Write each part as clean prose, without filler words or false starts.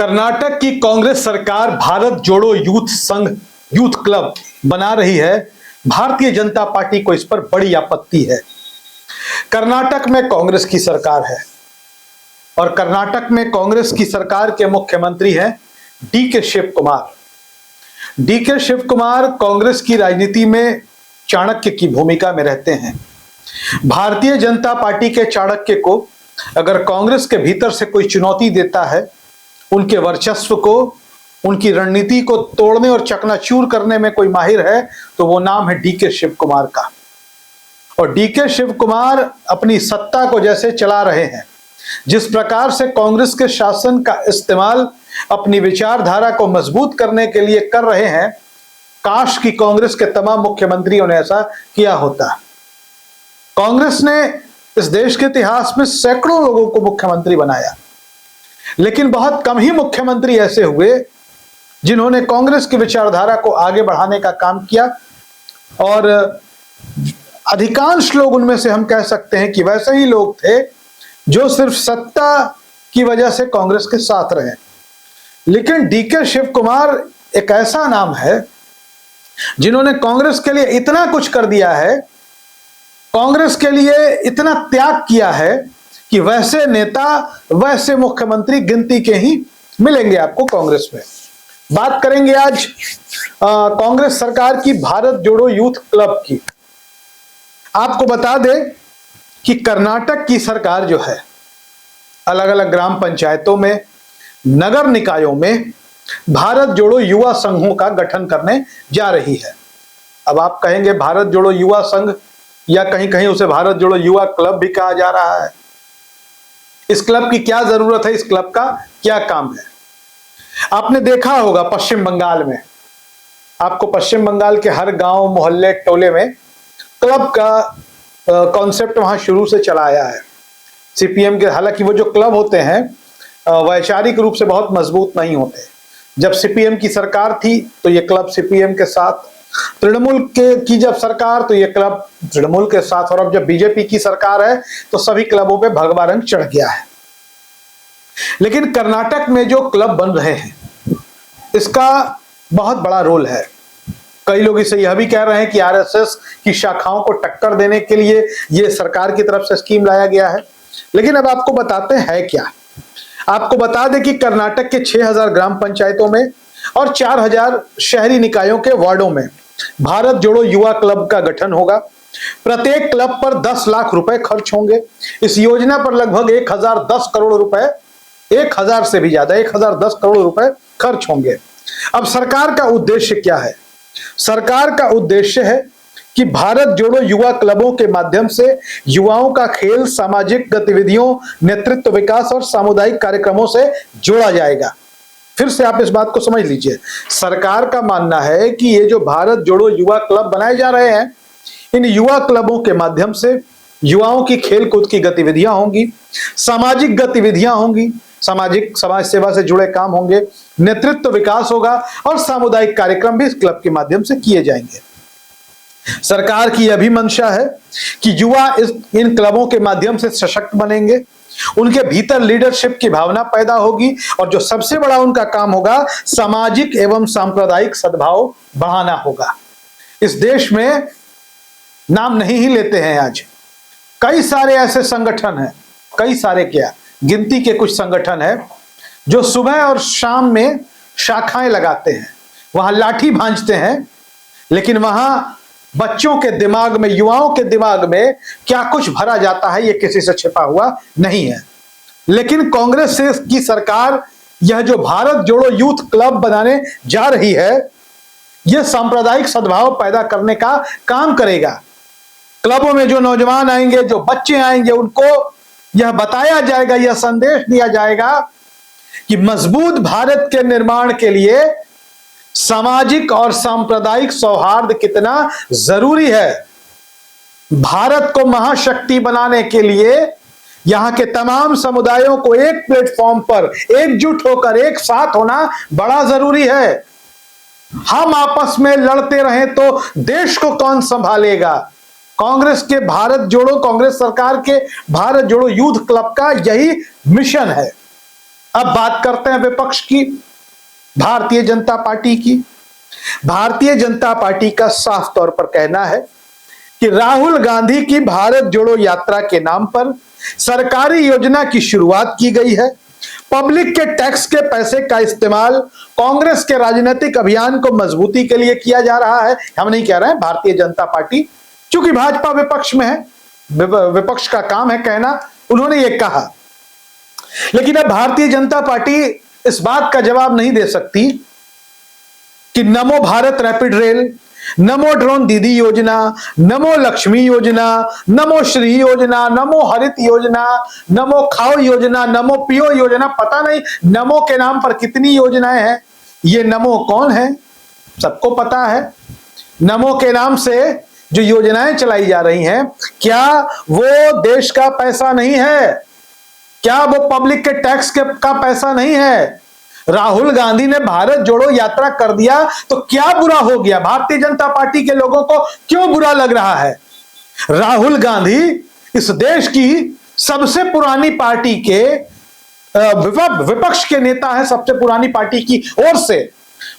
कर्नाटक की कांग्रेस सरकार भारत जोड़ो यूथ संघ यूथ क्लब बना रही है। भारतीय जनता पार्टी को इस पर बड़ी आपत्ति है। कर्नाटक में कांग्रेस की सरकार है और कर्नाटक में कांग्रेस की सरकार के मुख्यमंत्री हैं डीके शिव कुमार। डीके शिव कुमार कांग्रेस की राजनीति में चाणक्य की भूमिका में रहते हैं। भारतीय जनता पार्टी के चाणक्य को अगर कांग्रेस के भीतर से कोई चुनौती देता है, उनके वर्चस्व को, उनकी रणनीति को तोड़ने और चकनाचूर करने में कोई माहिर है तो वो नाम है डीके शिव कुमार का। और डीके शिव कुमार अपनी सत्ता को जैसे चला रहे हैं, जिस प्रकार से कांग्रेस के शासन का इस्तेमाल अपनी विचारधारा को मजबूत करने के लिए कर रहे हैं, काश की कांग्रेस के तमाम मुख्यमंत्रियों ने ऐसा किया होता। कांग्रेस ने इस देश के इतिहास में सैकड़ों लोगों को मुख्यमंत्री बनाया, लेकिन बहुत कम ही मुख्यमंत्री ऐसे हुए जिन्होंने कांग्रेस की विचारधारा को आगे बढ़ाने का काम किया। और अधिकांश लोग उनमें से हम कह सकते हैं कि वैसे ही लोग थे जो सिर्फ सत्ता की वजह से कांग्रेस के साथ रहे। लेकिन डीके शिव कुमार एक ऐसा नाम है जिन्होंने कांग्रेस के लिए इतना कुछ कर दिया है, कांग्रेस के लिए इतना त्याग किया है कि वैसे नेता, वैसे मुख्यमंत्री गिनती के ही मिलेंगे आपको कांग्रेस में। बात करेंगे आज कांग्रेस सरकार की भारत जोड़ो यूथ क्लब की। आपको बता दें कि कर्नाटक की सरकार जो है अलग अलग ग्राम पंचायतों में, नगर निकायों में भारत जोड़ो युवा संघों का गठन करने जा रही है। अब आप कहेंगे भारत जोड़ो युवा संघ, या कहीं कहीं उसे भारत जोड़ो युवा क्लब भी कहा जा रहा है। इस क्लब की क्या जरूरत है, इस क्लब का क्या काम है? आपने देखा होगा पश्चिम बंगाल में, आपको पश्चिम बंगाल के हर गांव, मोहल्ले, टोले में क्लब का कॉन्सेप्ट वहां शुरू से चला आया है। सीपीएम के, हालांकि वो जो क्लब होते हैं वैचारिक रूप से बहुत मजबूत नहीं होते। जब सीपीएम की सरकार थी तो ये क्लब सीपीएम के साथ, तृणमूल की जब सरकार तो ये क्लब तृणमूल के साथ, और अब जब बीजेपी की सरकार है तो सभी क्लबों पे भगवा रंग चढ़ गया है। लेकिन कर्नाटक में जो क्लब बन रहे हैं इसका बहुत बड़ा रोल है। कई लोग इसे यह भी कह रहे हैं कि आरएसएस की शाखाओं को टक्कर देने के लिए यह सरकार की तरफ से स्कीम लाया गया है। लेकिन अब आपको बताते हैं क्या। आपको बता दें कि कर्नाटक के 6000 ग्राम पंचायतों में और 4000 शहरी निकायों के वार्डों में भारत जोड़ो युवा क्लब का गठन होगा। प्रत्येक क्लब पर 10 लाख रुपए खर्च होंगे। इस योजना पर लगभग 1010 करोड़ रुपए, 1000 से भी ज्यादा 1010 करोड़ रुपए खर्च होंगे। अब सरकार का उद्देश्य क्या है? सरकार का उद्देश्य है कि भारत जोड़ो युवा क्लबों के माध्यम से युवाओं का खेल, सामाजिक गतिविधियों, नेतृत्व विकास और सामुदायिक कार्यक्रमों से जोड़ा जाएगा। फिर से आप इस बात को समझ लीजिए। सरकार का मानना है कि ये जो भारत जोड़ो युवा क्लब बनाए जा रहे हैं, इन युवा क्लबों के माध्यम से युवाओं की खेल कूद की गतिविधियां होंगी, सामाजिक गतिविधियां होंगी, समाज सेवा से जुड़े काम होंगे, नेतृत्व विकास होगा और सामुदायिक कार्यक्रम भी इस क्लब के माध्यम से किए जाएंगे। सरकार की यह भी मंशा है कि युवा इन क्लबों के माध्यम से सशक्त बनेंगे, उनके भीतर लीडरशिप की भावना पैदा होगी और जो सबसे बड़ा उनका काम होगा, सामाजिक एवं सांप्रदायिक सद्भाव बढ़ाना होगा। इस देश में नाम नहीं ही लेते हैं आज, कई सारे ऐसे संगठन हैं, कई सारे क्या, गिनती के कुछ संगठन है जो सुबह और शाम में शाखाएं लगाते हैं, वहां लाठी भांजते हैं, लेकिन वहां बच्चों के दिमाग में, युवाओं के दिमाग में क्या कुछ भरा जाता है ये किसी से छिपा हुआ नहीं है। लेकिन कांग्रेस की सरकार यह जो भारत जोड़ो यूथ क्लब बनाने जा रही है, यह सांप्रदायिक सद्भाव पैदा करने का काम करेगा। क्लबों में जो नौजवान आएंगे, जो बच्चे आएंगे, उनको यह बताया जाएगा, यह संदेश दिया जाएगा कि मजबूत भारत के निर्माण के लिए सामाजिक और सांप्रदायिक सौहार्द कितना जरूरी है। भारत को महाशक्ति बनाने के लिए यहां के तमाम समुदायों को एक प्लेटफॉर्म पर एकजुट होकर एक साथ होना बड़ा जरूरी है। हम आपस में लड़ते रहें तो देश को कौन संभालेगा? कांग्रेस सरकार के भारत जोड़ो यूथ क्लब का यही मिशन है। अब बात करते हैं विपक्ष की, भारतीय जनता पार्टी की। भारतीय जनता पार्टी का साफ तौर पर कहना है कि राहुल गांधी की भारत जोड़ो यात्रा के नाम पर सरकारी योजना की शुरुआत की गई है। पब्लिक के टैक्स के पैसे का इस्तेमाल कांग्रेस के राजनीतिक अभियान को मजबूती के लिए किया जा रहा है। हम नहीं कह रहे हैं, भारतीय जनता पार्टी, चूंकि भाजपा विपक्ष में है, विपक्ष का काम है कहना, उन्होंने ये कहा। लेकिन अब भारतीय जनता पार्टी इस बात का जवाब नहीं दे सकती कि नमो भारत रैपिड रेल, नमो ड्रोन दीदी योजना, नमो लक्ष्मी योजना, नमो श्री योजना, नमो हरित योजना, नमो खाओ योजना, नमो पियो योजना, पता नहीं नमो के नाम पर कितनी योजनाएं हैं। ये नमो कौन है, सबको पता है। नमो के नाम से जो योजनाएं चलाई जा रही हैं, क्या वो देश का पैसा नहीं है? क्या वो पब्लिक के टैक्स का पैसा नहीं है? राहुल गांधी ने भारत जोड़ो यात्रा कर दिया तो क्या बुरा हो गया? भारतीय जनता पार्टी के लोगों को क्यों बुरा लग रहा है? राहुल गांधी इस देश की सबसे पुरानी पार्टी के विपक्ष के नेता है, सबसे पुरानी पार्टी की ओर से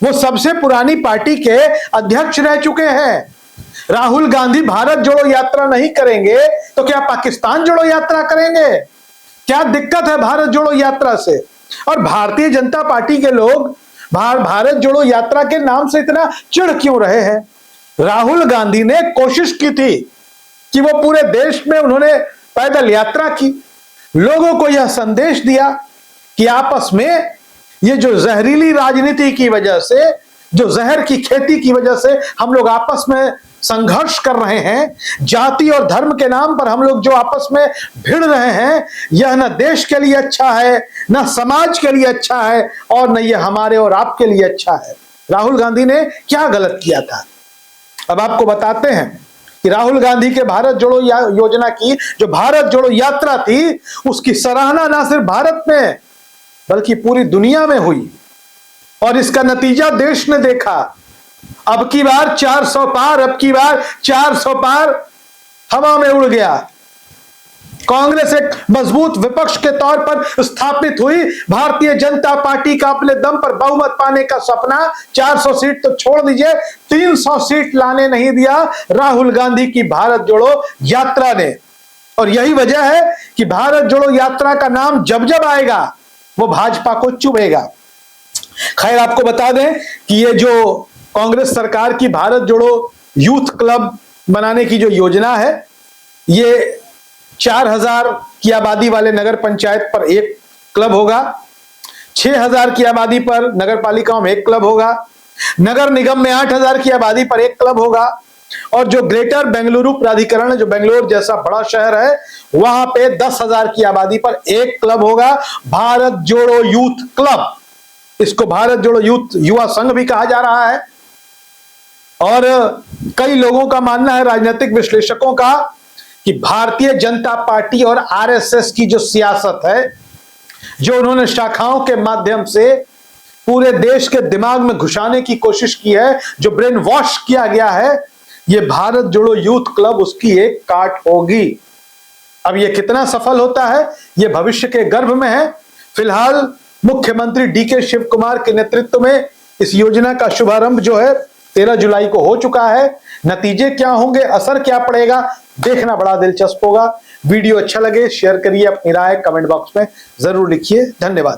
वो सबसे पुरानी पार्टी के अध्यक्ष रह चुके हैं। राहुल गांधी भारत जोड़ो यात्रा नहीं करेंगे तो क्या पाकिस्तान जोड़ो यात्रा करेंगे? क्या दिक्कत है भारत जोड़ो यात्रा से? और भारतीय जनता पार्टी के लोग भारत जोड़ो यात्रा के नाम से इतना चिढ़ क्यों रहे हैं? राहुल गांधी ने कोशिश की थी कि वो पूरे देश में उन्होंने पैदल यात्रा की, लोगों को यह संदेश दिया कि आपस में ये जो जहरीली राजनीति की वजह से, जो जहर की खेती की वजह से हम लोग आपस में संघर्ष कर रहे हैं, जाति और धर्म के नाम पर हम लोग जो आपस में भिड़ रहे हैं, यह न देश के लिए अच्छा है, न समाज के लिए अच्छा है, और न यह हमारे और आपके लिए अच्छा है। राहुल गांधी ने क्या गलत किया था? अब आपको बताते हैं कि राहुल गांधी के भारत जोड़ो योजना की जो भारत जोड़ो यात्रा थी, उसकी सराहना ना सिर्फ भारत में बल्कि पूरी दुनिया में हुई, और इसका नतीजा देश ने देखा। अब की बार 400 पार, अब की बार 400 पार हवा में उड़ गया। कांग्रेस एक मजबूत विपक्ष के तौर पर स्थापित हुई। भारतीय जनता पार्टी का अपने दम पर बहुमत पाने का सपना 400 सीट तो छोड़ दीजिए, 300 सीट लाने नहीं दिया राहुल गांधी की भारत जोड़ो यात्रा ने। और यही वजह है कि भारत जोड़ो यात्रा का नाम जब जब आएगा वो भाजपा को चुभेगा। खैर, आपको बता दें कि ये जो कांग्रेस सरकार की भारत जोड़ो यूथ क्लब बनाने की जो योजना है, ये 4000 की आबादी वाले नगर पंचायत पर एक क्लब होगा, 6000 की आबादी पर नगर पालिकाओं में एक क्लब होगा, नगर निगम में 8000 की आबादी पर एक क्लब होगा, और जो ग्रेटर बेंगलुरु प्राधिकरण, जो बेंगलोर जैसा बड़ा शहर है, वहां पे 10,000 की आबादी पर एक क्लब होगा, भारत जोड़ो यूथ क्लब। इसको भारत जोड़ो यूथ युवा संघ भी कहा जा रहा है। और कई लोगों का मानना है, राजनीतिक विश्लेषकों का, कि भारतीय जनता पार्टी और आरएसएस की जो सियासत है, जो उन्होंने शाखाओं के माध्यम से पूरे देश के दिमाग में घुसाने की कोशिश की है, जो ब्रेन वॉश किया गया है, ये भारत जोड़ो यूथ क्लब उसकी एक काट होगी। अब ये कितना सफल होता है ये भविष्य के गर्भ में है। फिलहाल मुख्यमंत्री डीके शिव कुमार के नेतृत्व में इस योजना का शुभारंभ जो है 13 जुलाई को हो चुका है। नतीजे क्या होंगे, असर क्या पड़ेगा, देखना बड़ा दिलचस्प होगा। वीडियो अच्छा लगे शेयर करिए, अपनी राय कमेंट बॉक्स में जरूर लिखिए। धन्यवाद।